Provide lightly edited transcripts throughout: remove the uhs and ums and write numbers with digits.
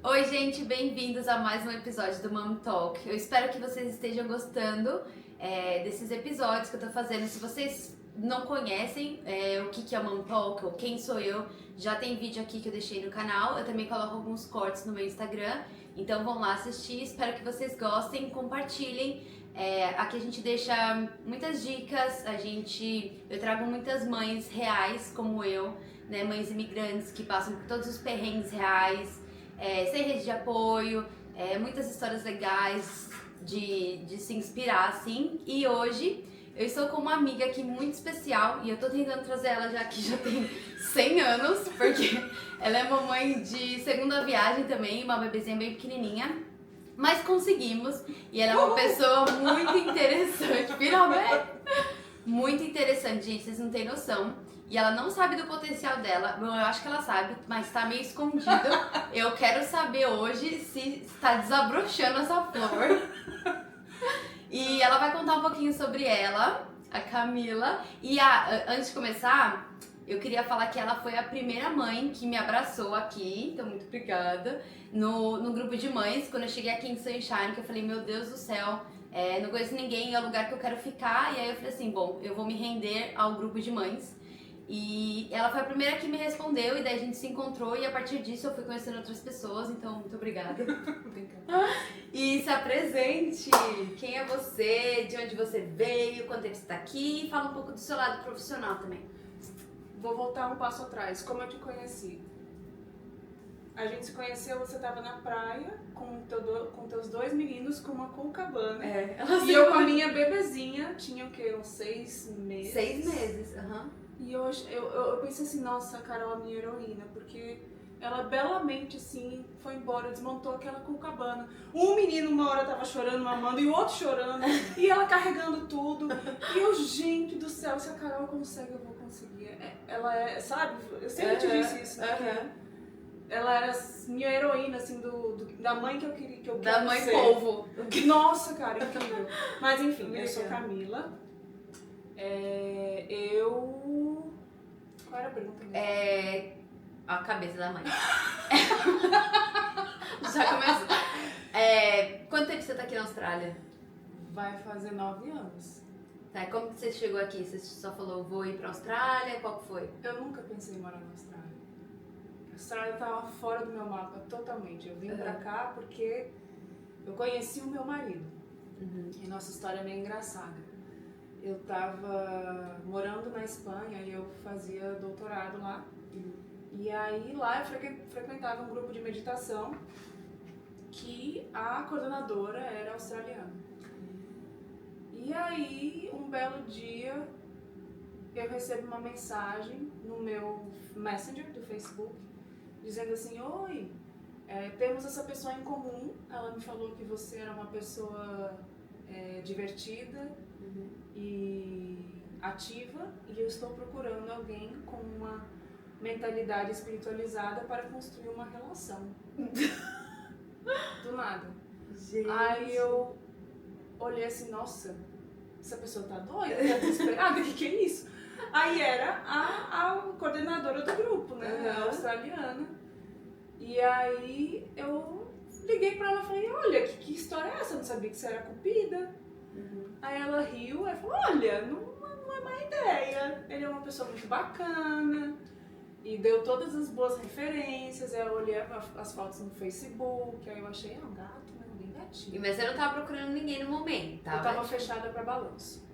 Oi, gente, bem-vindos a mais um episódio do Mom Talk. Eu espero que vocês estejam gostando desses episódios que eu tô fazendo. Se vocês não conhecem o que é o Mom Talk ou quem sou eu, já tem vídeo aqui que eu deixei no canal. Eu também coloco alguns cortes no meu Instagram, então vão lá assistir. Espero que vocês gostem, compartilhem. Aqui a gente deixa muitas dicas, eu trago muitas mães reais como eu, né, mães imigrantes que passam por todos os perrengues reais, sem rede de apoio, muitas histórias legais de se inspirar, assim. E hoje eu estou com uma amiga aqui muito especial e eu tô tentando trazer ela já que já tem 100 anos, porque ela é mamãe de segunda viagem também, uma bebezinha bem pequenininha. Mas conseguimos, e ela é uma pessoa muito interessante, finalmente! Muito interessante, gente, vocês não têm noção. E ela não sabe do potencial dela. Bom, eu acho que ela sabe, mas tá meio escondido. Eu quero saber hoje se está desabrochando essa flor. E ela vai contar um pouquinho sobre ela, a Camila. E antes de começar, eu queria falar que ela foi a primeira mãe que me abraçou aqui, então muito obrigada, no grupo de mães, quando eu cheguei aqui em Sunshine, que eu falei, meu Deus do céu, não conheço ninguém, é o lugar que eu quero ficar. E aí eu falei assim, bom, eu vou me render ao grupo de mães. E ela foi a primeira que me respondeu, e daí a gente se encontrou, e a partir disso eu fui conhecendo outras pessoas, então muito obrigada. E se apresente, quem é você, de onde você veio, quanto tempo você está aqui, e fala um pouco do seu lado profissional também. Vou voltar um passo atrás, como eu te conheci. A gente se conheceu, você estava na praia com teus dois meninos com uma Copacabana. E eu com a minha bebezinha, tinha o quê? Uns 6 meses. 6 meses, aham. E hoje eu pensei assim, nossa, a Carol é a minha heroína, porque ela belamente assim foi embora, desmontou aquela Copacabana. Um menino uma hora tava chorando, mamando, e o outro chorando, e ela carregando tudo. E eu, gente do céu, se a Carol consegue, eu vou conseguir. Ela é, sabe, eu sempre te disse isso, né? Ela era minha heroína, assim, da mãe que eu queria que eu Da mãe ser. polvo. Nossa, cara, incrível. Mas enfim, eu sou Camila. Qual era a pergunta mesmo? A cabeça da mãe. Já começou. Quanto tempo você tá aqui na Austrália? Vai fazer 9 anos. Tá, como que você chegou aqui? Você só falou, vou ir pra Austrália? Qual que foi? Eu nunca pensei em morar na Austrália. A Austrália tava fora do meu mapa totalmente. Eu vim pra cá porque eu conheci o meu marido. E nossa história é meio engraçada. Eu tava morando na Espanha e eu fazia doutorado lá. E aí lá eu frequentava um grupo de meditação que a coordenadora era australiana. E aí, um belo dia, eu recebo uma mensagem no meu Messenger do Facebook, dizendo assim, oi, temos essa pessoa em comum, ela me falou que você era uma pessoa divertida e ativa, e eu estou procurando alguém com uma mentalidade espiritualizada para construir uma relação. Do nada. Gente. Aí eu olhei assim, nossa, essa pessoa tá doida, tá desesperada, o que é isso? Aí era a coordenadora do grupo, né, a australiana. E aí eu liguei pra ela e falei, olha, que história é essa? Eu não sabia que você era cupida. Aí ela riu e falou, olha, não é má ideia, ele é uma pessoa muito bacana. E deu todas as boas referências, aí eu olhei as fotos no Facebook, aí eu achei, um gato, né? Bem gatinho. Mas você não tava procurando ninguém no momento, tá? Eu tava fechada pra balanço.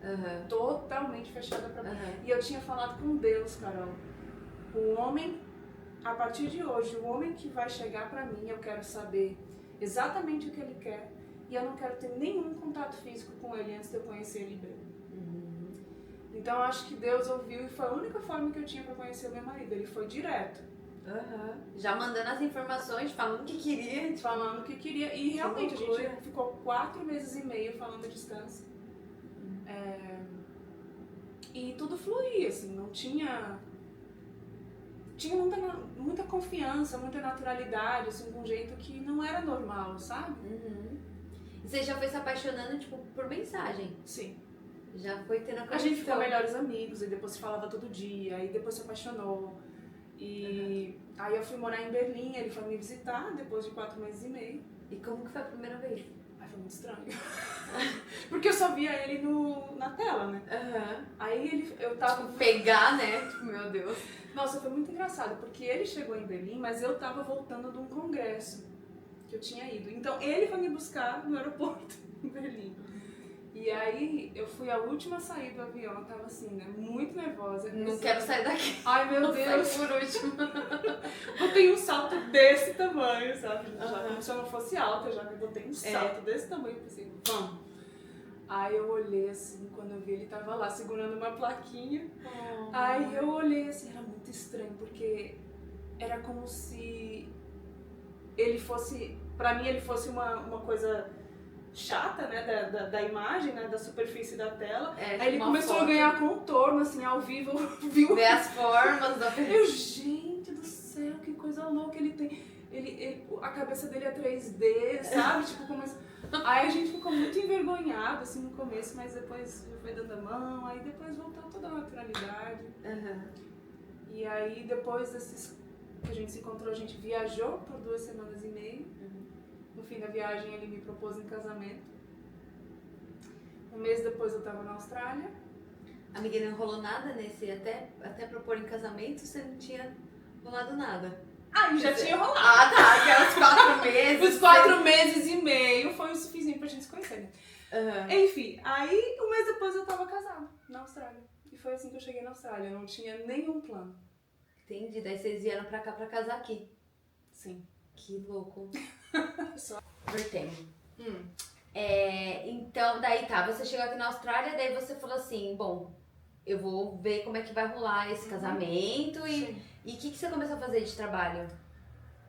Totalmente fechada pra balanço. E eu tinha falado com Deus, Carol. O homem, a partir de hoje, o homem que vai chegar pra mim, eu quero saber exatamente o que ele quer. E eu não quero ter nenhum contato físico com ele antes de eu conhecer ele bem. Então eu acho que Deus ouviu e foi a única forma que eu tinha pra conhecer o meu marido. Ele foi direto. Já mandando as informações, falando o que queria. Falando o que queria. E realmente a gente ficou 4 meses e meio falando à distância. E tudo fluía, assim, não tinha... Tinha muita confiança, muita naturalidade, assim, de um jeito que não era normal, sabe? E você já foi se apaixonando, tipo, por mensagem? Sim. Já foi tendo a A gente ficou melhores amigos, e depois se falava todo dia, e depois se apaixonou. E aí eu fui morar em Berlim, ele foi me visitar depois de 4 meses e meio. E como que foi a primeira vez? Aí foi muito estranho. Porque eu só via ele na tela, né? Aí eu tava... Tipo, pegar, né? Tipo, meu Deus. Nossa, foi muito engraçado, porque ele chegou em Berlim, mas eu tava voltando de um congresso que eu tinha ido. Então ele foi me buscar no aeroporto em Berlim. E aí eu fui a última a sair do avião, eu tava assim, né? Muito nervosa. Não quero sair daqui. Ai, meu Não Deus. sai por último. Botei um salto desse tamanho, sabe? Já como se eu não fosse alta, já que eu botei um salto desse tamanho, eu pensei, vamos. Aí eu olhei assim, quando eu vi ele tava lá segurando uma plaquinha. Aí eu olhei assim, era muito estranho, porque era como se ele fosse, pra mim ele fosse uma coisa chata, né, da imagem, né, da superfície da tela. Aí ele começou a ganhar contorno, assim, ao vivo, viu? Ver as formas da Eu, gente do céu, que coisa louca ele tem. A cabeça dele é 3D, sabe? Tipo, começa... Aí a gente ficou muito envergonhado, assim, no começo, mas depois já foi dando a mão, aí depois voltou toda a naturalidade. E aí, depois desses que a gente se encontrou, a gente viajou por 2 semanas e meia. No fim da viagem, ele me propôs em casamento. Um mês depois, eu tava na Austrália. Amiga, não rolou nada nesse, até propor em casamento, você não tinha rolado nada. Aí já tinha rolado. Ah, tá, aquelas 4 meses. Os 4 meses e meio foi o suficiente pra gente se conhecer, né? Enfim, aí um mês depois eu tava casada na Austrália. E foi assim que eu cheguei na Austrália, eu não tinha nenhum plano. Entendi, daí vocês vieram pra cá pra casar aqui. Sim. Que louco. Só. Vertemos. Então, daí tá, você chegou aqui na Austrália, daí você falou assim, bom, eu vou ver como é que vai rolar esse casamento e o que você começou a fazer de trabalho?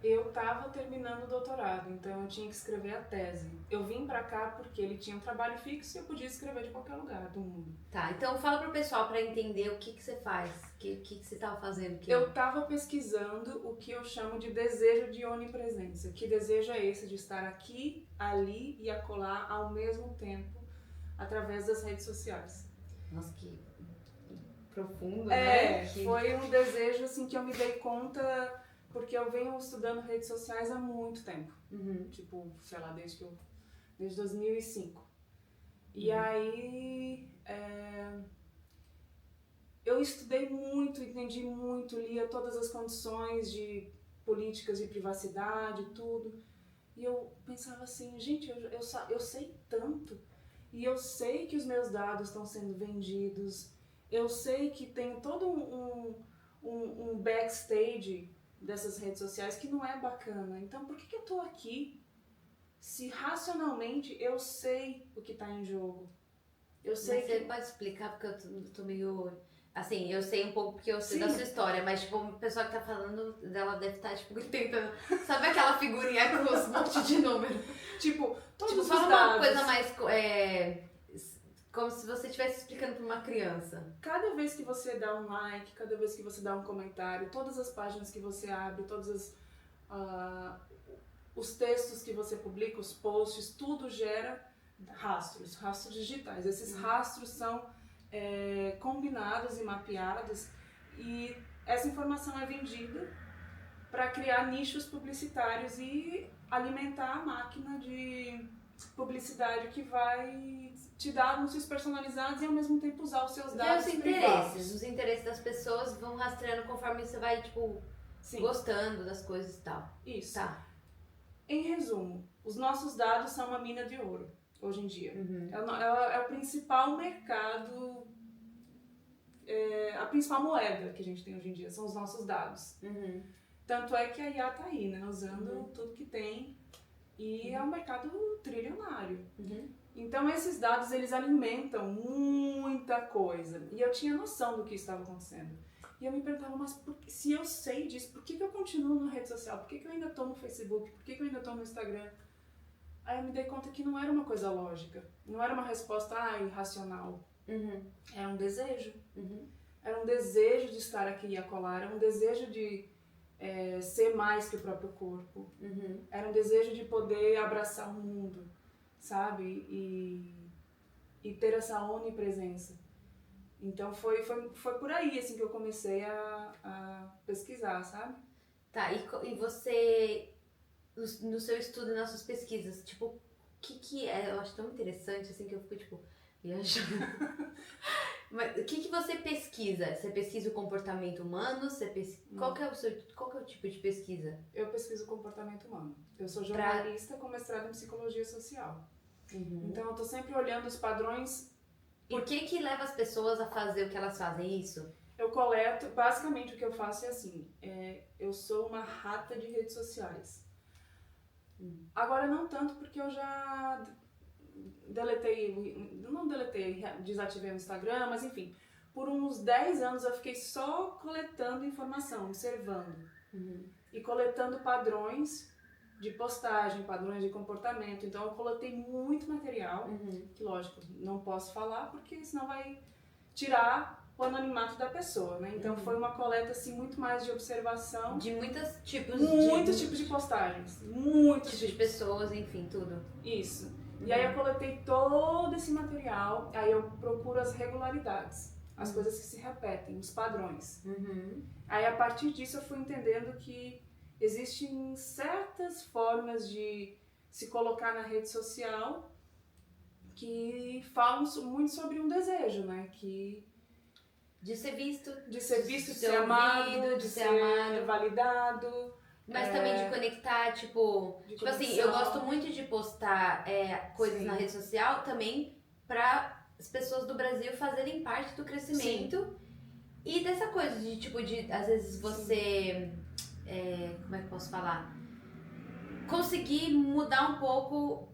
Eu tava terminando o doutorado, então eu tinha que escrever a tese. Eu vim pra cá porque ele tinha um trabalho fixo e eu podia escrever de qualquer lugar do mundo. Tá, então fala pro pessoal pra entender o que você faz, o que você tava fazendo aqui. Eu tava pesquisando o que eu chamo de desejo de onipresença. Que desejo é esse de estar aqui, ali e acolá ao mesmo tempo, através das redes sociais. Nossa, que profundo, né? Foi um desejo assim que eu me dei conta porque eu venho estudando redes sociais há muito tempo. Tipo, sei lá, desde 2005. E aí eu estudei muito, entendi muito, lia todas as condições de políticas de privacidade, tudo. E eu pensava assim, gente, eu sei tanto. E eu sei que os meus dados estão sendo vendidos. Eu sei que tem todo um backstage dessas redes sociais que não é bacana. Então, por que eu tô aqui se racionalmente eu sei o que tá em jogo? Eu sei. Mas você pode explicar, porque eu tô meio... Assim, eu sei um pouco porque eu sei da sua história, mas tipo, a pessoa que tá falando dela deve estar, tipo, tentando... Sabe aquela figurinha com os monte de número? Tipo, todos os fala dados. uma coisa mais... como se você estivesse explicando pra uma criança. Cada vez que você dá um like, cada vez que você dá um comentário, todas as páginas que você abre, todos os textos que você publica, os posts, tudo gera rastros digitais. Esses rastros são combinados e mapeados e essa informação é vendida para criar nichos publicitários e alimentar a máquina de publicidade que vai te dar anúncios personalizados e ao mesmo tempo usar os seus dados privados. Os interesses das pessoas vão rastreando conforme você vai, tipo, gostando das coisas e tal. Isso. Tá. Em resumo, os nossos dados são uma mina de ouro, hoje em dia. É o principal mercado, a principal moeda que a gente tem hoje em dia, são os nossos dados. Tanto é que a IA tá aí, né, usando tudo que tem. E é um mercado trilionário. Então esses dados, eles alimentam muita coisa. E eu tinha noção do que estava acontecendo. E eu me perguntava, mas se eu sei disso, por que eu continuo na rede social? Por que eu ainda estou no Facebook? Por que eu ainda estou no Instagram? Aí eu me dei conta que não era uma coisa lógica. Não era uma resposta irracional. Era um desejo. Era um desejo de estar aqui e acolá. Era um desejo de ser mais que o próprio corpo. Era um desejo de poder abraçar o mundo, sabe? E ter essa onipresença. Então foi por aí assim que eu comecei a pesquisar, sabe? Tá, e você, no seu estudo e nas suas pesquisas, tipo, o que é? Eu acho tão interessante, assim, que eu fico, tipo, viajando. Mas o que você pesquisa? Você pesquisa o comportamento humano? Qual que é o tipo de pesquisa? Eu pesquiso o comportamento humano. Eu sou jornalista com mestrado em psicologia social. Então eu tô sempre olhando os padrões. E o que leva as pessoas a fazer o que elas fazem, isso? Eu coleto, basicamente o que eu faço é assim, eu sou uma rata de redes sociais. Agora não tanto porque eu já desativei o Instagram, mas enfim, por uns 10 anos eu fiquei só coletando informação, observando e coletando padrões de postagem, padrões de comportamento. Então eu coletei muito material, que lógico, não posso falar porque senão vai tirar o anonimato da pessoa, né? Então foi uma coleta assim muito mais de observação. De muitos tipos de postagens, muitos tipos de pessoas, enfim, tudo. Isso. E aí eu coletei todo esse material, aí eu procuro as regularidades, as coisas que se repetem, os padrões. Aí a partir disso eu fui entendendo que existem certas formas de se colocar na rede social que falam muito sobre um desejo, né? De ser visto, de ser amado, de ser validado. Mas também de conectar, tipo assim, eu gosto muito de postar coisas na rede social também para as pessoas do Brasil fazerem parte do crescimento e dessa coisa de, tipo, às vezes você, como é que eu posso falar? Conseguir mudar um pouco,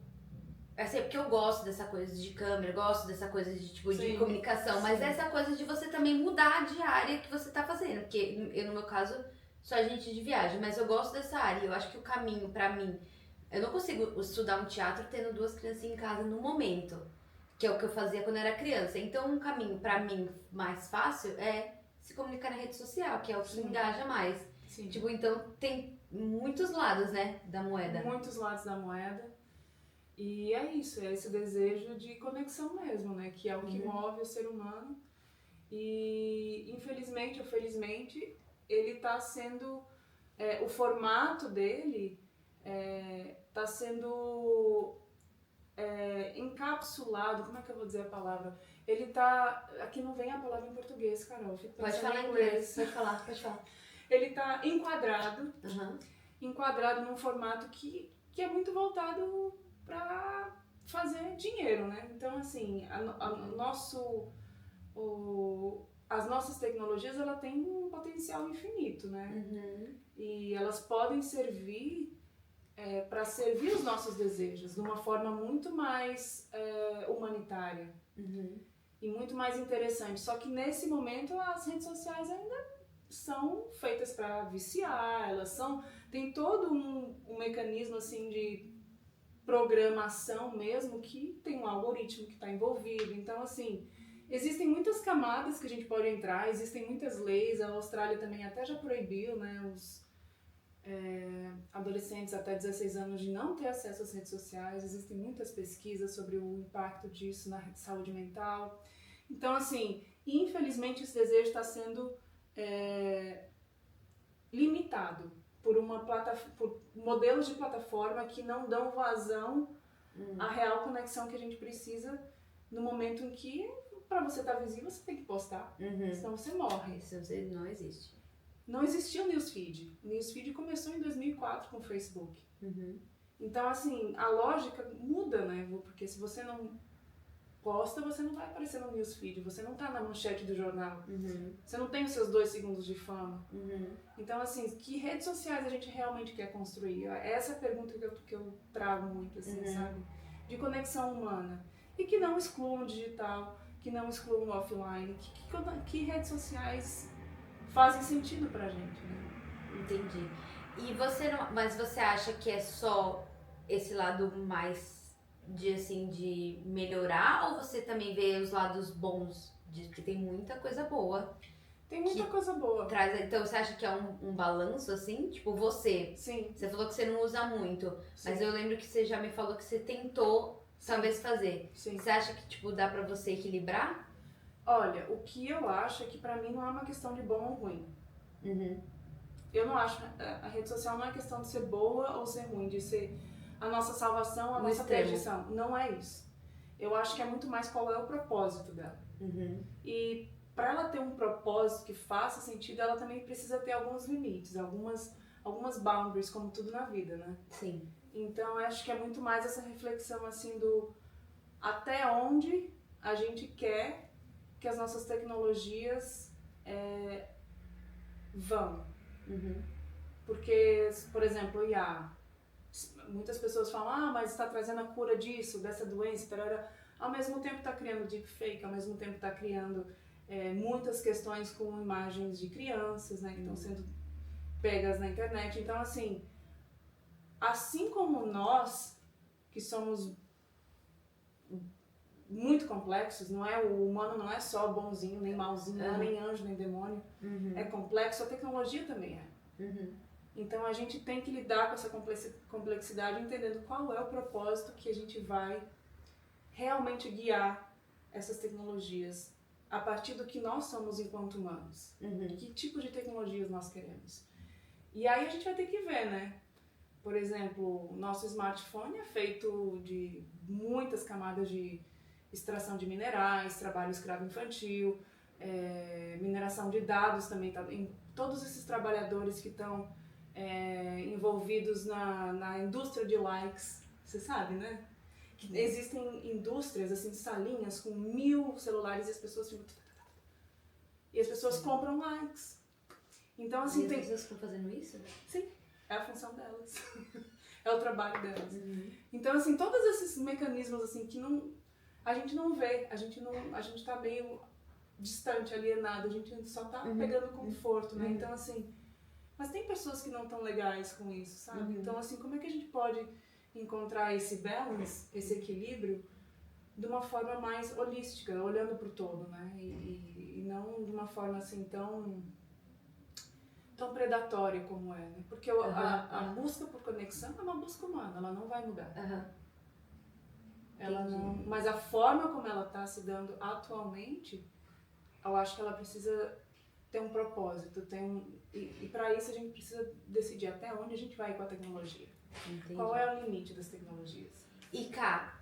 assim, porque eu gosto dessa coisa de câmera, gosto dessa coisa de, tipo, de comunicação, mas essa coisa de você também mudar a diária que você tá fazendo, porque eu, no meu caso, sou agente de viagem, mas eu gosto dessa área. Eu acho que o caminho pra mim, eu não consigo estudar um teatro tendo 2 criancinhas em casa no momento, que é o que eu fazia quando eu era criança. Então um caminho pra mim mais fácil é se comunicar na rede social, que é o que engaja mais. Tipo, então tem muitos lados, né, da moeda. Muitos lados da moeda. E é isso, é esse desejo de conexão mesmo, né, que é o que move o ser humano. E infelizmente ou felizmente ele está sendo, o formato dele está sendo encapsulado, como é que eu vou dizer a palavra? Ele está, aqui não vem a palavra em português, Carol, fico pode falar em inglês, pode falar. Ele está enquadrado num formato que é muito voltado para fazer dinheiro, né? Então, assim, as nossas tecnologias, ela tem um potencial infinito, né? E elas podem servir para servir os nossos desejos de uma forma muito mais humanitária e muito mais interessante. Só que nesse momento as redes sociais ainda são feitas para viciar, tem todo um mecanismo assim de programação mesmo, que tem um algoritmo que está envolvido. Então, assim, existem muitas camadas que a gente pode entrar, existem muitas leis. A Austrália também até já proibiu, né, os adolescentes até 16 anos de não ter acesso às redes sociais. Existem muitas pesquisas sobre o impacto disso na saúde mental. Então, assim, infelizmente esse desejo está sendo limitado por modelos de plataforma que não dão vazão à real conexão que a gente precisa no momento em que, para você estar visível, você tem que postar, senão você morre. Isso não existe. Não existia o Newsfeed. O Newsfeed começou em 2004 com o Facebook. Então, assim, a lógica muda, né? Porque se você não posta, você não vai aparecer no Newsfeed, você não tá na manchete do jornal, você não tem os seus 2 segundos de fama. Então, assim, que redes sociais a gente realmente quer construir? Essa é a pergunta que eu trago muito, assim, sabe? De conexão humana. E que não excluam o digital, que não excluam o offline. Que redes sociais fazem sentido pra gente, né? Entendi. E mas você acha que é só esse lado mais de melhorar, ou você também vê os lados bons, que tem muita coisa boa? Tem muita coisa boa. Então você acha que é um balanço, assim? Tipo, você. Sim. Você falou que você não usa muito, mas eu lembro que você já me falou que você tentou talvez fazer. Sim. Você acha que, tipo, dá pra você equilibrar? Olha, o que eu acho é que pra mim não é uma questão de bom ou ruim. Eu não acho, a rede social não é questão de ser boa ou ser ruim, de ser a nossa salvação, a Um nossa extremo. perdição. Não é isso. Eu acho que é muito mais qual é o propósito dela. E para ela ter um propósito que faça sentido, ela também precisa ter alguns limites, algumas boundaries, como tudo na vida, né? Sim. Então, eu acho que é muito mais essa reflexão, assim, do até onde a gente quer que as nossas tecnologias vão. Porque, por exemplo, o IA, muitas pessoas falam, mas está trazendo a cura disso, dessa doença, tarara. Ao mesmo tempo está criando deepfake, ao mesmo tempo está criando muitas questões com imagens de crianças, né, que estão sendo pegas na internet. Então, assim como nós, que somos muito complexos, não é, o humano não é só bonzinho, nem malzinho, não é nem anjo, nem demônio, é complexo, a tecnologia também é. Então a gente tem que lidar com essa complexidade, entendendo qual é o propósito que a gente vai realmente guiar essas tecnologias a partir do que nós somos enquanto humanos. Que tipo de tecnologias nós queremos. E aí a gente vai ter que ver, né? Por exemplo, o nosso smartphone é feito de muitas camadas de extração de minerais, trabalho escravo infantil, mineração de dados também. Todos esses trabalhadores que estão envolvidos na indústria de likes, você sabe, né? Que existem indústrias, assim, salinhas com 1000 celulares e as pessoas ficam... E as pessoas compram likes. Então, assim, e as pessoas ficam fazendo isso? Sim, é a função delas. É o trabalho delas. Então, assim, todos esses mecanismos, assim, que a gente não vê, a gente tá meio distante, alienado, a gente só tá pegando conforto, né? Então, assim, mas tem pessoas que não estão legais com isso, sabe? Então, assim, como é que a gente pode encontrar esse balance, esse equilíbrio, de uma forma mais holística, olhando pro todo, né? E não de uma forma, assim, tão predatória como é, né? Porque a busca por conexão é uma busca humana, ela não vai mudar. Ela não, mas a forma como ela está se dando atualmente, eu acho que ela precisa ter um propósito, e para isso a gente precisa decidir até onde a gente vai com a tecnologia. Entendi. Qual é o limite das tecnologias? E Cá,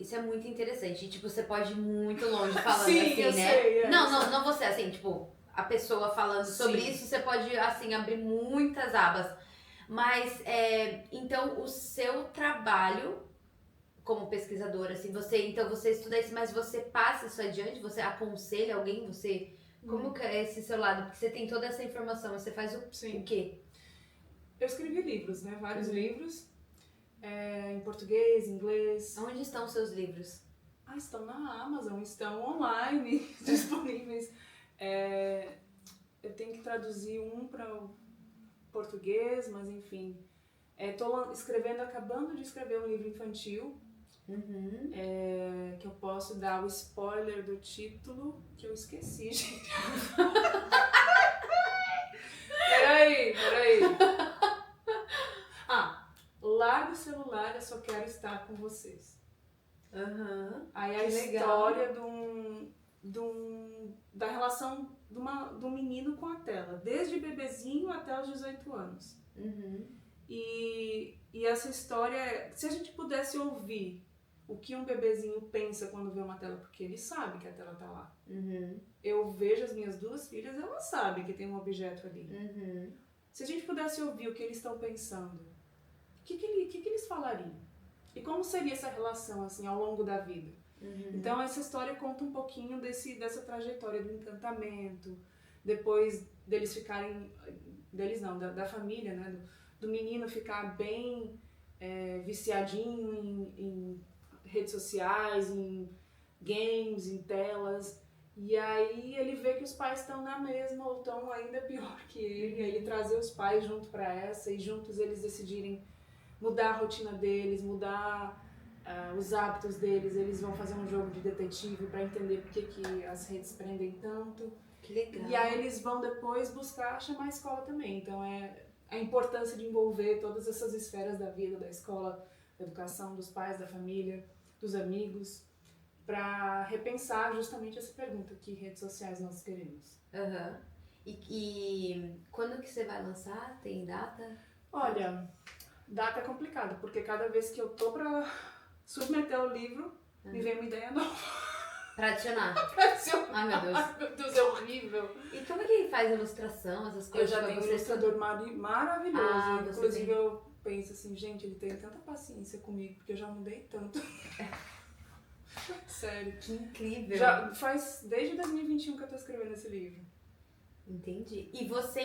isso é muito interessante. E, tipo, você pode ir muito longe falando Sim, assim, eu né? Sei, não você, assim, tipo, a pessoa falando sobre Sim. isso, você pode, assim, abrir muitas abas. Mas, então, o seu trabalho como pesquisadora, assim, você estuda isso, mas você passa isso adiante? Você aconselha alguém? Como que é esse seu lado? Porque você tem toda essa informação, você faz o quê? Eu escrevi livros, né? Vários livros. Em português, inglês. Onde estão os seus livros? Estão na Amazon, estão online, disponíveis. Eu tenho que traduzir um para o português, mas enfim. Estou acabando de escrever um livro infantil, que eu posso dar o spoiler do título, que eu esqueci, gente. Peraí. Larga o celular, eu só quero estar com vocês. Aí a história da relação do menino com a tela, desde bebezinho até os 18 anos. E essa história, se a gente pudesse ouvir o que um bebezinho pensa quando vê uma tela, porque ele sabe que a tela tá lá. Eu vejo as minhas 2 filhas, elas sabem que tem um objeto ali. Se a gente pudesse ouvir o que eles estão pensando, o que eles falariam? E como seria essa relação, assim, ao longo da vida? Então, essa história conta um pouquinho dessa trajetória do encantamento, depois deles ficarem... Deles não, da família, né? Do menino ficar bem viciadinho em redes sociais, em games, em telas. E aí ele vê que os pais estão na mesma ou estão ainda pior que ele. E aí ele trazer os pais junto para essa e juntos eles decidirem mudar a rotina deles, mudar os hábitos deles. Eles vão fazer um jogo de detetive para entender por que as redes prendem tanto. Que legal. E aí eles vão depois buscar chamar a escola também. Então a importância de envolver todas essas esferas da vida, da escola, da educação, dos pais, da família, dos amigos. para repensar justamente essa pergunta: que redes sociais nós queremos? Aham. E quando que você vai lançar? Tem data? Olha, data é complicado, porque cada vez que eu tô pra submeter o livro, me vem uma ideia nova. Pra adicionar? Pra adicionar. Ai, meu Deus. Ai, meu Deus, é horrível. E como é que faz ilustração, essas Eu coisas? já pra tenho um você? ilustrador maravilhoso. Ah, você Inclusive, tem. eu penso assim, gente, ele tem tanta paciência comigo, porque eu já mudei tanto. Sério. Que incrível. Já faz desde 2021 que eu tô escrevendo esse livro. Entendi. E você,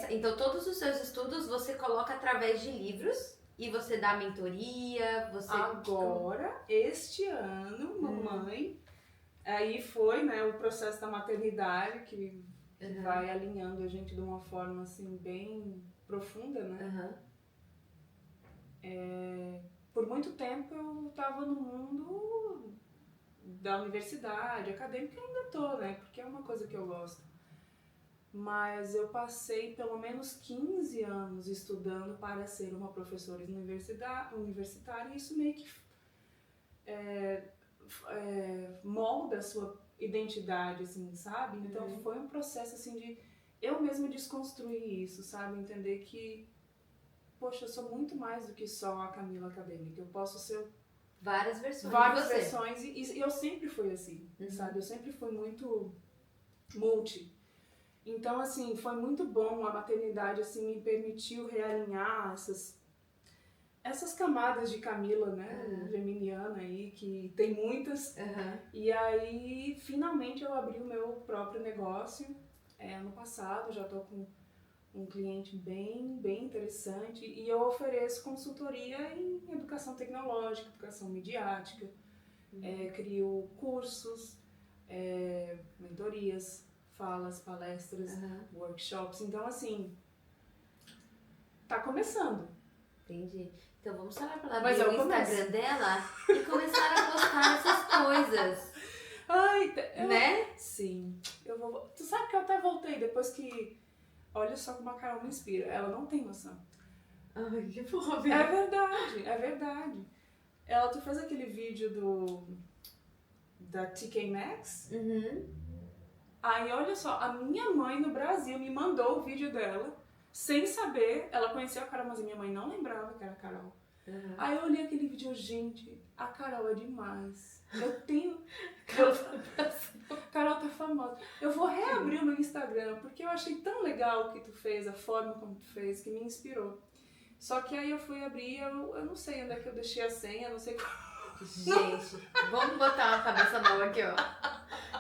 então todos os seus estudos você coloca através de livros e você dá mentoria, você... Agora, este ano, mamãe, aí foi, né, o processo da maternidade que vai alinhando a gente de uma forma, assim, bem profunda, né? Por muito tempo eu estava no mundo da universidade, acadêmica, e ainda tô, né? Porque é uma coisa que eu gosto. Mas eu passei pelo menos 15 anos estudando para ser uma professora universitária, e isso meio que molda a sua identidade, assim, sabe? Então foi um processo, assim, de eu mesma desconstruir isso, sabe? Entender que, poxa, eu sou muito mais do que só a Camila acadêmica. Eu posso ser várias versões várias de você. versões, e eu sempre fui assim, sabe? Eu sempre fui muito multi. Então, assim, foi muito bom. A maternidade, assim, me permitiu realinhar essas camadas de Camila, né? Geminiana aí, que tem muitas. E aí, finalmente, eu abri o meu próprio negócio. Ano passado, já tô com um cliente bem interessante, e eu ofereço consultoria em educação tecnológica, educação midiática, crio cursos, mentorias, falas, palestras, workshops. Então, assim, tá começando. Entendi. Então vamos falar pra ela Mas abrir eu o Instagram dela e começar a postar essas coisas. Ai, né? Sim. Tu sabe que eu até voltei depois que... Olha só como a Carol me inspira. Ela não tem noção. Ai, que pobre. É verdade, é verdade. Tu fez aquele vídeo da TK Maxx? Aí, olha só, a minha mãe no Brasil me mandou o vídeo dela, sem saber. Ela conhecia a Carol, mas a minha mãe não lembrava que era a Carol. Aí eu olhei aquele vídeo, gente, a Carol é demais. Eu tenho... Carol tá famosa. Eu vou reabrir o meu Instagram, porque eu achei tão legal o que tu fez, a forma como tu fez, que me inspirou. Só que aí eu fui abrir, eu não sei onde é que eu deixei a senha, não sei qual... Gente, vamos botar uma cabeça nova aqui, ó.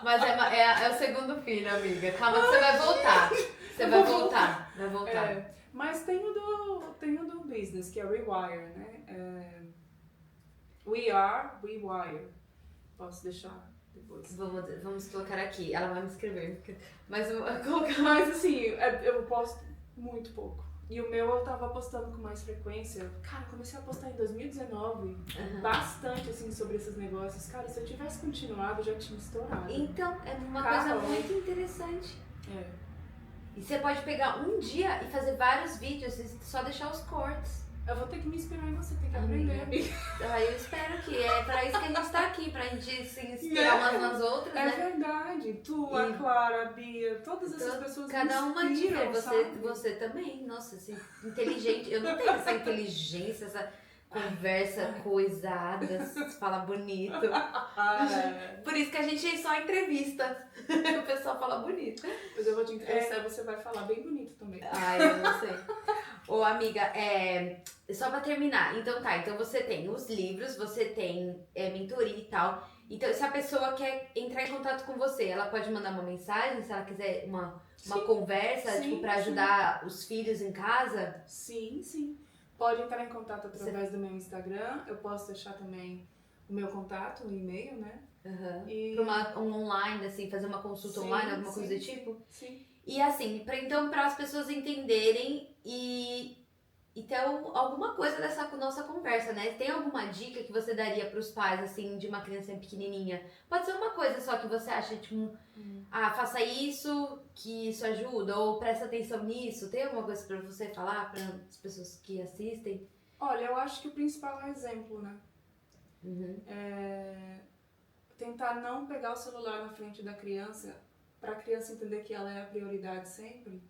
Mas é o segundo filho, amiga. Calma, você vai voltar. Você vai voltar. Vai voltar. Mas tem o do business, que é Rewire, né? We Wire. Posso deixar depois. Vamos colocar aqui. Ela vai me escrever. Mas assim, eu posto muito pouco. E o meu eu tava postando com mais frequência. Cara, comecei a postar em 2019 bastante, assim, sobre esses negócios. Cara, se eu tivesse continuado, eu já tinha estourado. Então, é uma coisa muito interessante. E você pode pegar um dia e fazer vários vídeos e só deixar os cortes. Eu vou ter que me inspirar em você, tem que aprender, amiga. Eu espero que é pra isso que a gente tá aqui, pra gente se inspirar umas nas outras, né? É verdade. Tu, a Clara, a Bia, todas essas pessoas cada uma inspiram, você também. Nossa, assim, inteligente. Eu não tenho essa inteligência, essa conversa coisada, fala bonito. Por isso que a gente só entrevista. O pessoal fala bonito. Mas eu vou te entrevistar e você vai falar bem bonito também. Eu não sei. Ô, amiga, só pra terminar, então você tem os livros, você tem mentoria e tal. Então, se a pessoa quer entrar em contato com você, ela pode mandar uma mensagem, se ela quiser uma conversa, tipo, pra ajudar os filhos em casa? Sim. Pode entrar em contato através do meu Instagram. Eu posso deixar também o meu contato, o e-mail, né? Pra um online, assim, fazer uma consulta online, alguma coisa do tipo? Sim. E assim, para as pessoas entenderem e ter alguma coisa dessa nossa conversa, né? Tem alguma dica que você daria para os pais, assim, de uma criança pequenininha? Pode ser uma coisa só que você acha, tipo, faça isso, que isso ajuda, ou presta atenção nisso. Tem alguma coisa para você falar para as pessoas que assistem? Olha, eu acho que o principal é o exemplo, né? tentar não pegar o celular na frente da criança, para a criança entender que ela é a prioridade sempre,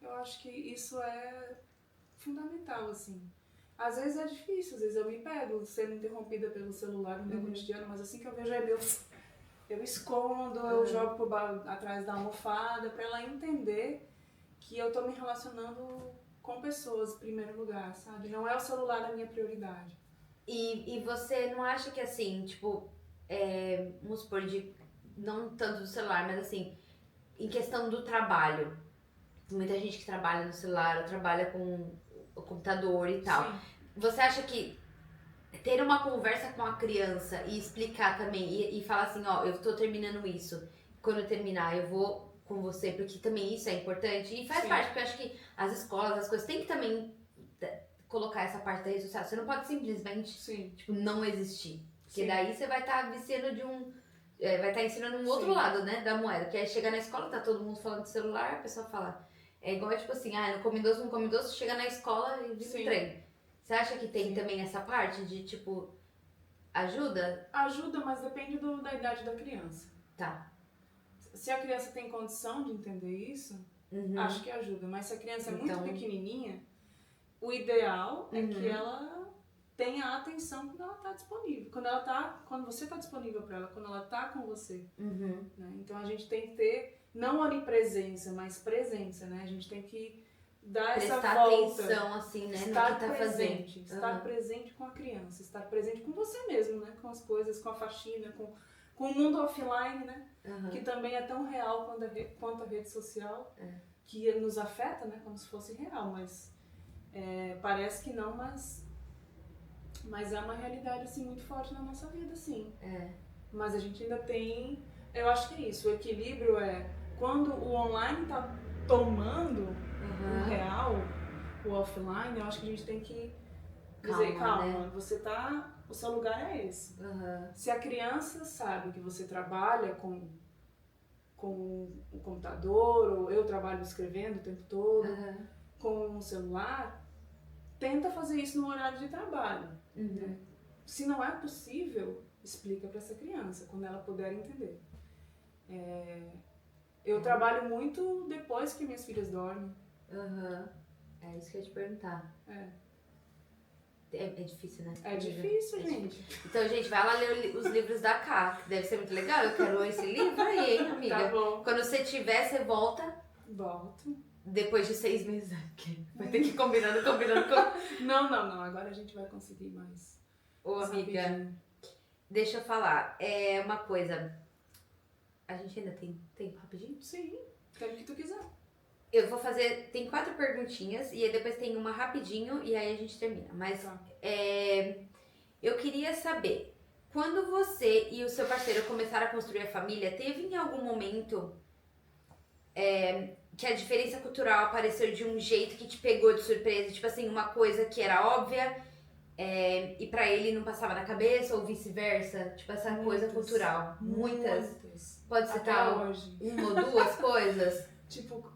eu acho que isso é fundamental, assim. Às vezes é difícil, às vezes eu me pego sendo interrompida pelo celular no meu cotidiano, mas assim que eu vejo eu escondo, eu jogo atrás da almofada, para ela entender que eu tô me relacionando com pessoas em primeiro lugar, sabe? Não é o celular a minha prioridade. E você não acha que assim, tipo, vamos supor, não tanto do celular, mas assim, em questão do trabalho, muita gente que trabalha no celular ou trabalha com o computador e tal. Sim. Você acha que ter uma conversa com a criança e explicar também, e falar assim, ó, eu tô terminando isso, quando eu terminar eu vou com você, porque também isso é importante, e faz parte, porque eu acho que as escolas, as coisas, tem que também colocar essa parte da rede social, você não pode simplesmente, tipo, não existir, porque daí você vai estar viciando de vai estar ensinando um outro lado, né, da moeda, que aí chega na escola, tá todo mundo falando de celular, a pessoa fala, é igual, tipo assim, não come doce, chega na escola e vira um trem. Você acha que tem também essa parte de, tipo, ajuda? Ajuda, mas depende da idade da criança. Tá. Se a criança tem condição de entender isso, acho que ajuda. Mas se a criança é muito pequenininha, o ideal é que ela tenha a atenção quando ela está disponível. Quando você está disponível para ela, quando ela está com você. Né? Então a gente tem que ter, não onipresença, mas presença, né? A gente tem que dar prestar essa volta. Atenção, assim, né? Estar no que tá presente. fazendo. Estar presente com a criança. Estar presente com você mesmo, né? Com as coisas, com a faxina, com o mundo offline, né? Que também é tão real quanto a rede social. Que nos afeta, né? Como se fosse real, mas parece que não, mas é uma realidade, assim, muito forte na nossa vida, sim. Mas a gente ainda tem... Eu acho que é isso. O equilíbrio é quando o online tá tomando o real, o offline, eu acho que a gente tem que dizer, calma, né? O seu lugar é esse. Se a criança sabe que você trabalha com o computador, ou eu trabalho escrevendo o tempo todo, com o celular, tenta fazer isso no horário de trabalho. Né? Se não é possível, explica para essa criança, quando ela puder entender. Eu trabalho muito depois que minhas filhas dormem. É isso que eu ia te perguntar. É difícil, né? É difícil, gente. Então, gente, vai lá ler os livros da Ká, que deve ser muito legal. Eu quero esse livro aí, hein, amiga? Tá bom. Quando você tiver, você volta. Volto. Depois de 6 meses. Vai ter que ir combinando. Não. Agora a gente vai conseguir mais. Ô, amiga, deixa eu falar. Uma coisa. A gente ainda tem tempo rapidinho? Sim, quero que tu quiser. Eu vou fazer, tem 4 perguntinhas e aí depois tem uma rapidinho e aí a gente termina. Mas eu queria saber, quando você e o seu parceiro começaram a construir a família, teve em algum momento que a diferença cultural apareceu de um jeito que te pegou de surpresa? Tipo assim, uma coisa que era óbvia e pra ele não passava na cabeça ou vice-versa? Tipo essa coisa cultural. Muitas. Pode citar uma ou duas coisas? Tipo...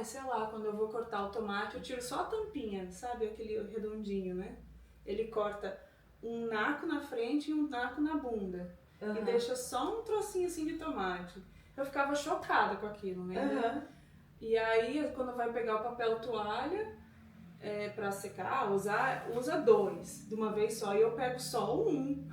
sei lá, quando eu vou cortar o tomate, eu tiro só a tampinha, sabe? Aquele redondinho, né? Ele corta um naco na frente e um naco na bunda. E deixa só um trocinho assim de tomate. Eu ficava chocada com aquilo, né? E aí, quando vai pegar o papel toalha pra secar, usa 2 de uma vez só. E eu pego só um.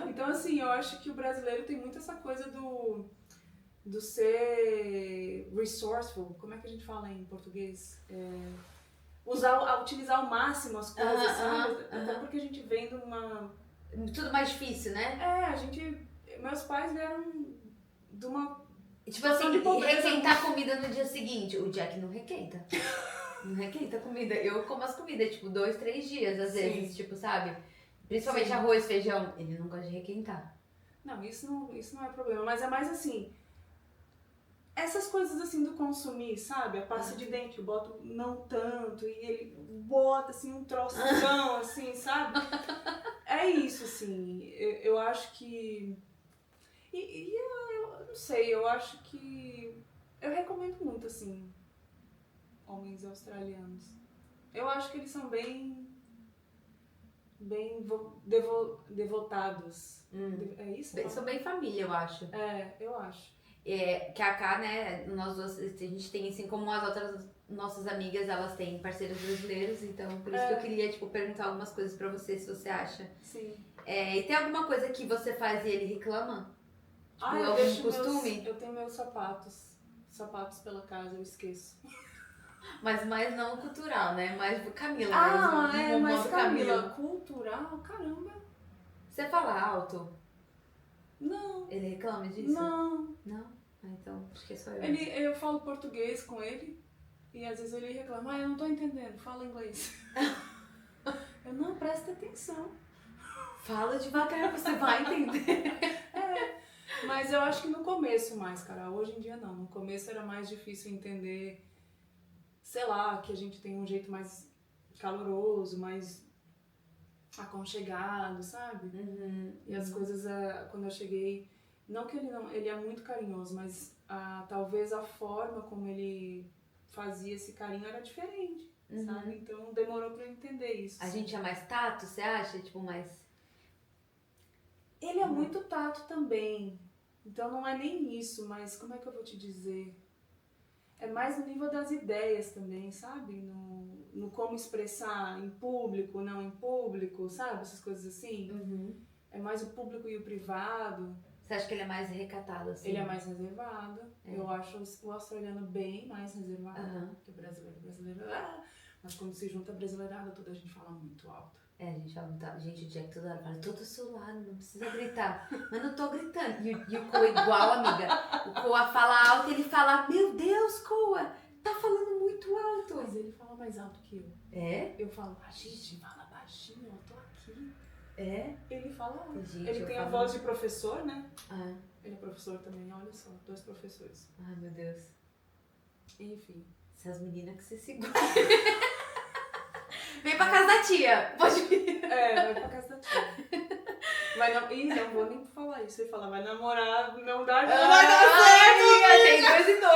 Então, assim, eu acho que o brasileiro tem muito essa coisa do ser resourceful, como é que a gente fala em português? Utilizar ao máximo as coisas, sabe? Até porque a gente vem de uma... Tudo mais difícil, né? Meus pais vieram de uma... Tipo assim, requentar comida no dia seguinte. O Jack não requenta. Não requenta comida. Eu como as comidas, tipo, 2, 3 dias, às vezes, tipo, sabe? Principalmente arroz, feijão. Ele não gosta de requentar. Não, isso não é problema. Mas é mais assim... Essas coisas assim do consumir, sabe? A pasta de dente, eu boto não tanto, e ele bota assim um troção, assim, sabe? É isso, assim. Eu acho que... eu não sei, eu acho que... Eu recomendo muito, assim, homens australianos. Eu acho que eles são bem bem devotados. É isso? Sou bem família, eu acho. Eu acho. Que a Ká, né, nós duas, a gente tem assim, como as outras nossas amigas, elas têm parceiros brasileiros, então por isso que eu queria, tipo, perguntar algumas coisas pra você, se você acha. Sim. E tem alguma coisa que você faz e ele reclama? Tipo, Eu algum deixo costume? eu tenho meus sapatos pela casa, eu esqueço. Mas mais não cultural, né? Mais do Camila mesmo. Mas Camila, cultural? Caramba. Você fala alto? Não. Ele reclama disso? Não. Não? Então, acho que é só eu. Eu falo português com ele e às vezes ele reclama, eu não tô entendendo, fala inglês. Eu não, presta atenção. Fala devagar, você vai entender. Mas eu acho que no começo mais, cara. Hoje em dia não. No começo era mais difícil entender, sei lá, que a gente tem um jeito mais caloroso, mais aconchegado, sabe? E as coisas, quando eu cheguei, não que ele é muito carinhoso, mas talvez a forma como ele fazia esse carinho era diferente, sabe? Então demorou pra eu entender isso. A gente é mais tato, você acha? Tipo, mais... Ele é muito tato também. Então não é nem isso, mas como é que eu vou te dizer? É mais no nível das ideias também, sabe? No como expressar em público, não em público, sabe? Essas coisas assim. É mais o público e o privado. Você acha que ele é mais recatado, assim? Ele é mais reservado. Eu acho o australiano bem mais reservado que o brasileiro. Mas quando se junta a brasileirada toda, a gente fala muito alto. A gente fala muito alto. Gente, o Jack toda hora fala, tô do seu lado, não precisa gritar. Mas não tô gritando. E o Koa igual, amiga. O Koa fala alto e ele fala, meu Deus, Koa, tá falando muito alto. Mas ele fala mais alto que eu. Eu falo, gente, fala baixinho, eu tô aqui. Ele fala alto. Gente, ele tem a voz de professor, né? Ele é professor também, olha só, 2 professores. Ai, meu Deus. Enfim. Essas meninas que se seguram. Vem pra casa da tia, pode vir. Vai pra casa da tia. Não vou nem falar isso. Ele fala, vai namorar, não vai dar certo. Tem 2 e 2, né?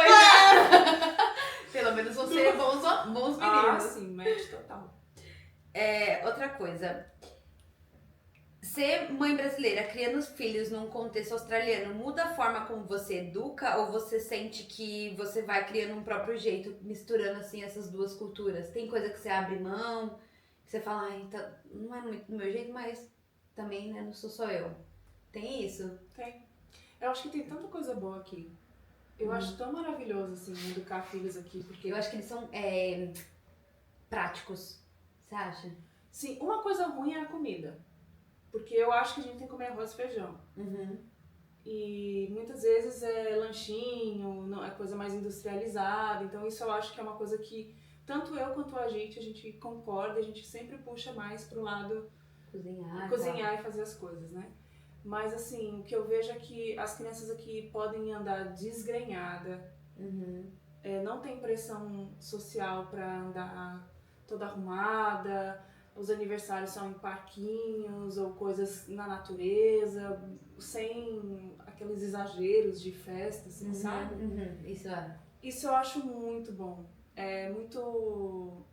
Pelo menos vão ser bons meninos. Sim, match total. Outra coisa. Ser mãe brasileira, criando os filhos num contexto australiano, muda a forma como você educa ou você sente que você vai criando um próprio jeito, misturando assim essas duas culturas? Tem coisa que você abre mão, que você fala, não é muito do meu jeito, mas também, né, não sou só eu. Tem isso? Tem. Eu acho que tem tanta coisa boa aqui. Eu acho tão maravilhoso, assim, educar filhos aqui, porque... Eu acho que eles são práticos, você acha? Sim, uma coisa ruim é a comida. Porque eu acho que a gente tem que comer arroz e feijão. E muitas vezes é lanchinho, não, é coisa mais industrializada. Então isso eu acho que é uma coisa que tanto eu quanto a gente concorda, a gente sempre puxa mais pro lado cozinhar e fazer as coisas, né? Mas assim, o que eu vejo é que as crianças aqui podem andar desgrenhada, não tem pressão social para andar toda arrumada. Os aniversários são em parquinhos ou coisas na natureza, sem aqueles exageros de festa, assim, sabe? Isso eu acho muito bom. É muito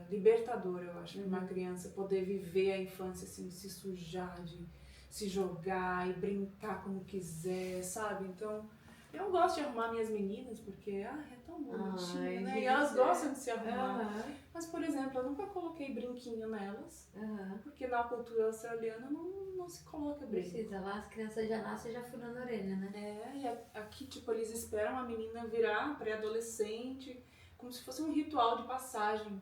libertador, eu acho, para uma criança poder viver a infância, assim, se sujar, de se jogar e brincar como quiser, sabe? Então, eu gosto de arrumar minhas meninas, porque é tão bonitinho, né? E elas gostam de se arrumar. Mas, por exemplo, eu nunca coloquei brinquinho nelas, porque na cultura australiana não se coloca brinco. Precisa, lá as crianças já nascem já furando a orelha, né? E aqui, tipo, eles esperam a menina virar pré-adolescente, como se fosse um ritual de passagem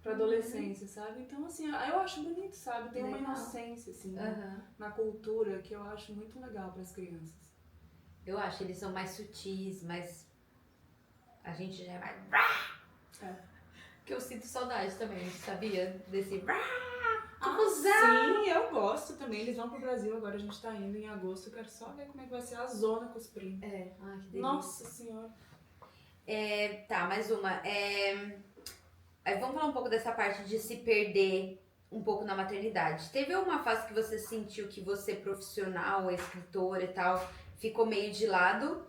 pra adolescência, sabe? Então, assim, eu acho bonito, sabe? Tem uma inocência, assim, na cultura que eu acho muito legal pras crianças. Eu acho, eles são mais sutis, mas a gente já é mais... Que eu sinto saudade também, sabia? Desse... Sim, eu gosto também. Eles vão pro Brasil, agora a gente tá indo em agosto. Eu quero só ver como é que vai ser a zona com os primos. Ai, que delícia. Nossa Senhora. Tá, mais uma. Aí vamos falar um pouco dessa parte de se perder um pouco na maternidade. Teve alguma fase que você sentiu que você, profissional, escritora e tal, ficou meio de lado?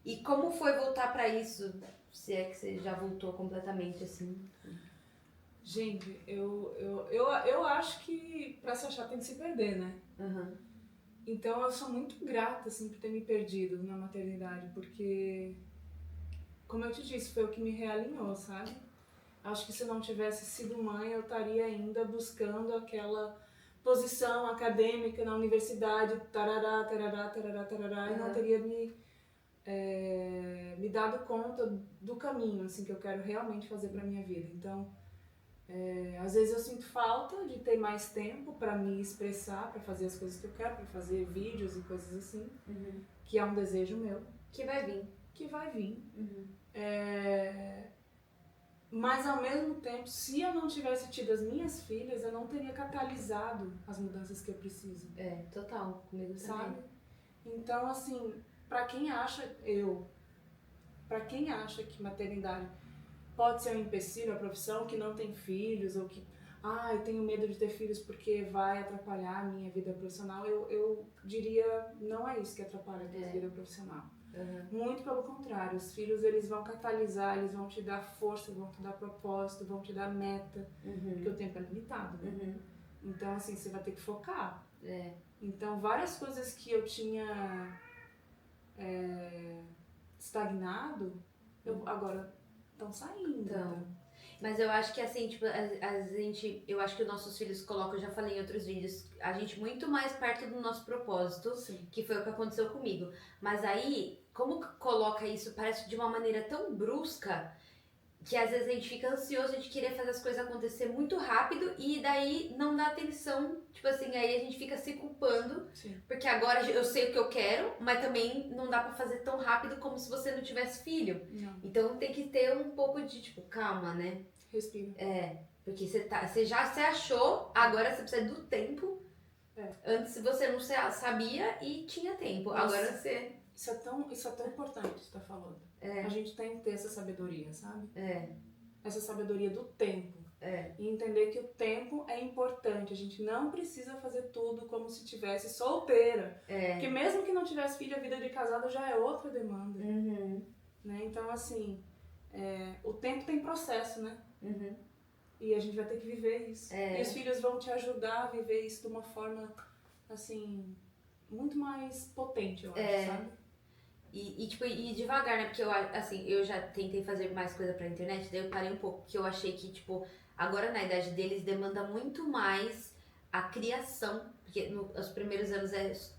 E como foi voltar pra isso? Se é que você já voltou completamente, assim? Gente, eu acho que pra se achar tem que se perder, né? Uhum. Então eu sou muito grata, assim, por ter me perdido na maternidade, porque, como eu te disse, foi o que me realinhou, sabe? Acho que se eu não tivesse sido mãe, eu estaria ainda buscando aquela posição acadêmica na universidade, tarará, tarará, tarará, tarará, e não teria me dado conta do caminho, assim, que eu quero realmente fazer pra minha vida. Então, às vezes eu sinto falta de ter mais tempo pra me expressar, pra fazer as coisas que eu quero, pra fazer vídeos e coisas assim, que é um desejo meu. Que vai vir. Que vai vir. Mas ao mesmo tempo, se eu não tivesse tido as minhas filhas, eu não teria catalisado as mudanças que eu preciso. Total, comigo Sabe? também. Então, assim, pra quem acha que maternidade pode ser um empecilho à profissão, que não tem filhos, ou que, eu tenho medo de ter filhos porque vai atrapalhar a minha vida profissional, eu diria, não é isso que atrapalha a tua vida profissional. Muito pelo contrário, os filhos eles vão catalisar, eles vão te dar força, vão te dar propósito, vão te dar meta, porque o tempo é limitado, né? Então, assim, você vai ter que focar. Então, várias coisas que eu tinha estagnado, agora estão saindo. Então, mas eu acho que assim, tipo, eu acho que os nossos filhos colocam, eu já falei em outros vídeos, a gente muito mais perto do nosso propósito, Sim. que foi o que aconteceu comigo. Mas aí, como que coloca isso, parece de uma maneira tão brusca, que às vezes a gente fica ansioso, a gente querer fazer as coisas acontecer muito rápido e daí não dá atenção, tipo assim, aí a gente fica se culpando, porque agora eu sei o que eu quero, mas também não dá pra fazer tão rápido como se você não tivesse filho. Não. Então tem que ter um pouco de, tipo, calma, né? Respira. Porque você já se achou, agora você precisa do tempo. Antes você não sabia e tinha tempo, Nossa. agora você... Isso é tão importante que você tá falando. A gente tem que ter essa sabedoria, sabe? Essa sabedoria do tempo. E entender que o tempo é importante. A gente não precisa fazer tudo como se tivesse solteira. Porque mesmo que não tivesse filho, a vida de casado já é outra demanda. Né? Então, assim, o tempo tem processo, né? E a gente vai ter que viver isso. E os filhos vão te ajudar a viver isso de uma forma, assim, muito mais potente, eu acho, sabe? Tipo, e devagar, né? Porque eu já tentei fazer mais coisa pra internet, daí eu parei um pouco, porque eu achei que, tipo, agora na idade deles demanda muito mais a criação, porque nos primeiros anos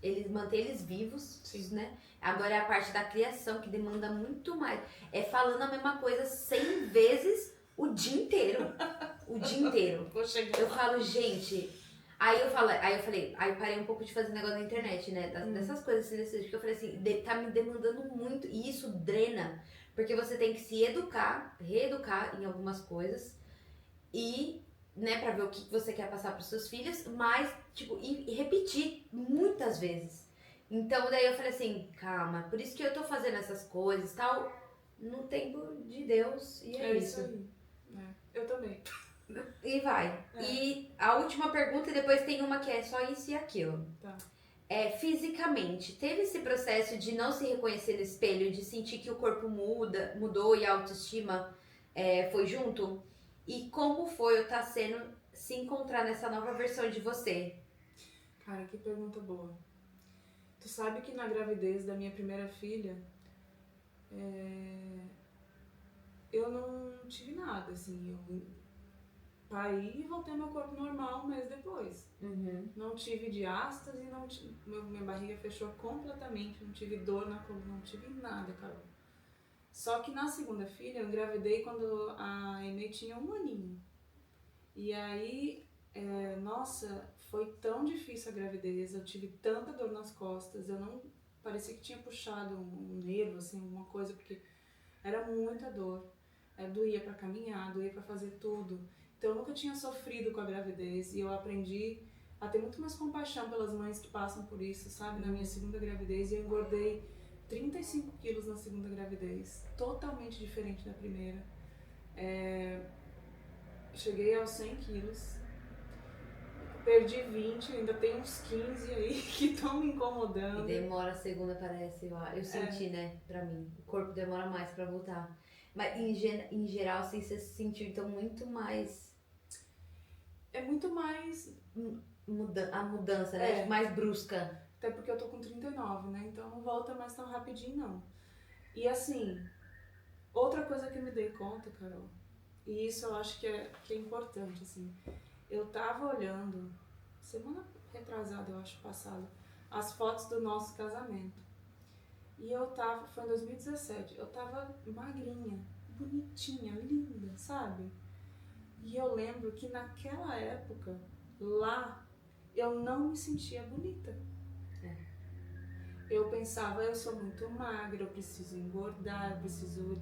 eles manter eles vivos, né? Agora é a parte da criação que demanda muito mais. É falando a mesma coisa 100 vezes o dia inteiro. O dia inteiro. Eu falo, gente... Aí eu falei, aí parei um pouco de fazer negócio na internet, né? Dessas coisas assim, porque eu falei assim, tá me demandando muito. E isso drena, porque você tem que se reeducar em algumas coisas. E, né, pra ver o que você quer passar pros seus filhos, mas, tipo, e repetir muitas vezes. Então, daí eu falei assim, calma, por isso que eu tô fazendo essas coisas e tal, no tempo de Deus, e é isso. Aí. Eu também. E vai. E a última pergunta, e depois tem uma que é só isso e aquilo. Tá. Fisicamente, teve esse processo de não se reconhecer no espelho, de sentir que o corpo mudou e a autoestima foi junto? E como foi ou tá sendo se encontrar nessa nova versão de você? Cara, que pergunta boa. Tu sabe que na gravidez da minha primeira filha, eu não tive nada, assim, eu parei e voltei ao meu corpo normal um mês depois. Não tive diástase, minha barriga fechou completamente, não tive dor na coluna, não tive nada, Carol. Só que na segunda filha eu engravidei quando a Emê tinha 1 aninho. E aí, nossa, foi tão difícil a gravidez, eu tive tanta dor nas costas, parecia que tinha puxado um nervo, assim, alguma coisa, porque era muita dor. Doía pra caminhar, doía pra fazer tudo. Então eu nunca tinha sofrido com a gravidez e eu aprendi a ter muito mais compaixão pelas mães que passam por isso, sabe? Na minha segunda gravidez, e eu engordei 35 quilos na segunda gravidez, totalmente diferente da primeira. Cheguei aos 100 quilos, perdi 20, ainda tem uns 15 aí que estão me incomodando. E demora a segunda, parece, eu senti, né, pra mim. O corpo demora mais pra voltar. Mas em geral, assim, você se sentiu então muito mais... É muito mais a mudança, né? Mais brusca. Até porque eu tô com 39, né? Então não volta mais tão rapidinho, não. E assim, outra coisa que eu me dei conta, Carol, e isso eu acho que é importante, assim. Eu tava olhando, semana retrasada, eu acho, passada, as fotos do nosso casamento. E eu tava, foi em 2017, eu tava magrinha, bonitinha, linda, sabe? E eu lembro que naquela época, lá, eu não me sentia bonita. Eu pensava, eu sou muito magra, eu preciso engordar, eu preciso...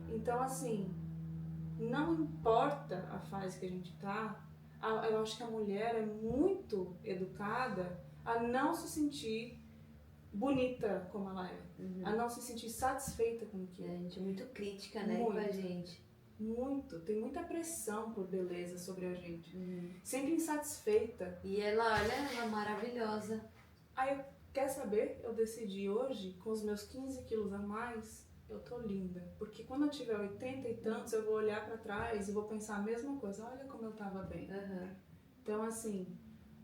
Então, assim, não importa a fase que a gente tá, eu acho que a mulher é muito educada a não se sentir bonita como ela é, a não se sentir satisfeita com aquilo. A gente é muito crítica, né, muito, com a gente. Muito, tem muita pressão por beleza sobre a gente, sempre insatisfeita. E ela, olha, ela é maravilhosa. Aí, quer saber? Eu decidi hoje, com os meus 15 quilos a mais, eu tô linda. Porque quando eu tiver 80 e tantos, eu vou olhar pra trás e vou pensar a mesma coisa. Olha como eu tava bem. Então, assim,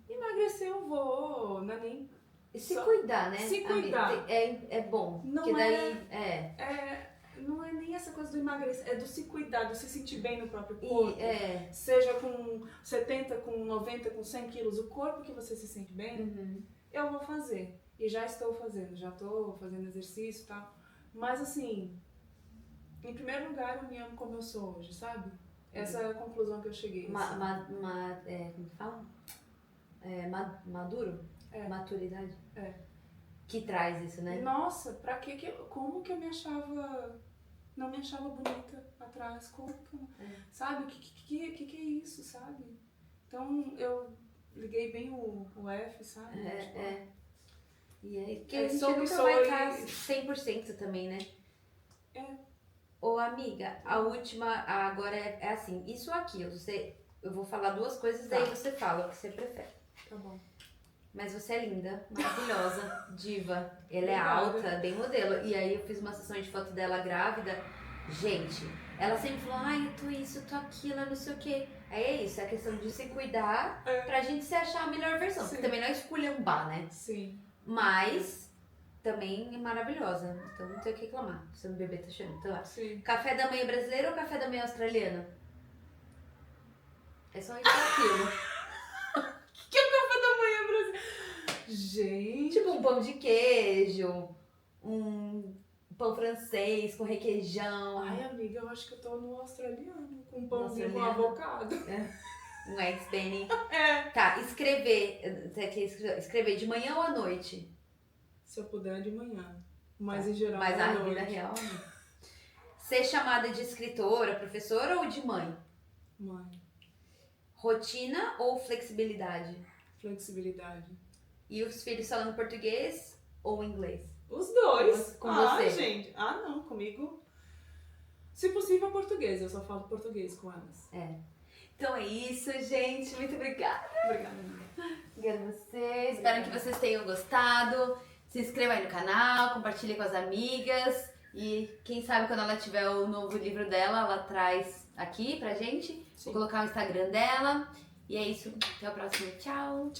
emagrecer eu vou, não é nem... E se cuidar, né? Se cuidar. É bom. Não porque daí, não é nem essa coisa do emagrecer, é do se cuidar, do se sentir bem no próprio corpo. E, seja com 70, com 90, com 100 quilos, o corpo que você se sente bem, eu vou fazer. E já estou fazendo, já estou fazendo exercício e tal. Mas assim, em primeiro lugar, eu me amo como eu sou hoje, sabe? Essa é a conclusão que eu cheguei. Como fala? Maduro? Maturidade? Que traz isso, né? Nossa, pra que como que eu me achava... Não me achava bonita atrás, como que eu... Sabe? O que é isso, sabe? Então, eu liguei bem o F, sabe? E aí, que a gente sou nunca vai estar 100% também, né? Ô, amiga, a última agora é assim, isso aqui, eu vou falar duas coisas, daí você fala o que você prefere. Tá bom. Mas você é linda, maravilhosa, diva. Ela é Obrigada. alta, bem modelo. E aí eu fiz uma sessão de foto dela grávida. Gente, ela sempre falou, ai, eu tô isso, eu tô aquilo, eu não sei o quê. Aí é isso, é a questão de se cuidar pra gente se achar a melhor versão. Sim. Porque também não é esculhambar, né? Sim. Mas também é maravilhosa. Então não tem o que reclamar. Seu bebê tá chorando. Então, Sim. café da manhã brasileiro ou café da manhã australiano? É só isso ou aquilo. Que é o café da manhã brasileiro? Gente. Tipo um pão de queijo, um pão francês com requeijão. Ai, amiga, eu acho que eu tô no australiano, com um pãozinho com Australiano. avocado. Um eggs benny. Tá, escrever de manhã ou à noite? se eu puder de manhã. Mas em geral Mas à a noite. vida real, ser chamada de escritora, professora ou de mãe? Mãe. Rotina ou flexibilidade? Flexibilidade. E os filhos falando português ou inglês? Os dois. Com você. Gente. Não, comigo. Se possível, português. Eu só falo português com elas. Então é isso, gente. Muito obrigada. Obrigada, amiga. Obrigada a vocês. Espero que vocês tenham gostado. Se inscreva aí no canal, compartilhe com as amigas. E quem sabe quando ela tiver o novo livro dela, ela traz aqui pra gente. Sim. Vou colocar o Instagram dela. E é isso. Até o próximo. Tchau.